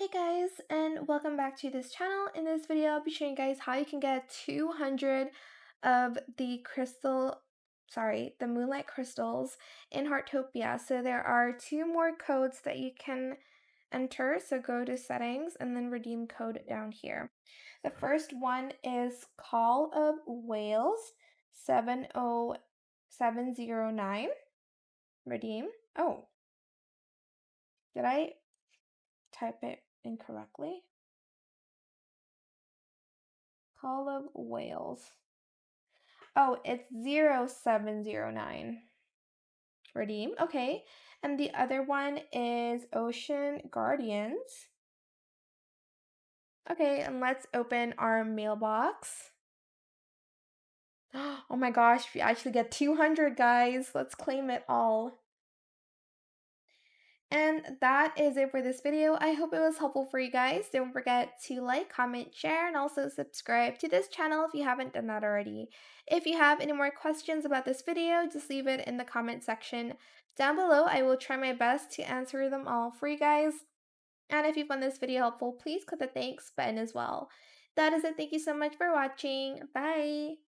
Hey guys, and welcome back to this channel. In this video, I'll be showing you guys how you can get 200 of the Moonlight Crystals in Heartopia. So there are two more codes that you can enter. So go to settings and then redeem code down here. The first one is Call of Whales 70709. Redeem. Oh, did I type it incorrectly? Call of Whales. Oh, it's 0709. Redeem. Okay. And the other one is Ocean Guardians. Okay, and let's open our mailbox. Oh my gosh, we actually get 200, guys. Let's claim it all. And that is it for this video. I hope it was helpful for you guys. Don't forget to like, comment, share, and also subscribe to this channel if you haven't done that already. If you have any more questions about this video, just leave it in the comment section down below. I will try my best to answer them all for you guys. And if you found this video helpful, please click the thanks button as well. That is it. Thank you so much for watching. Bye!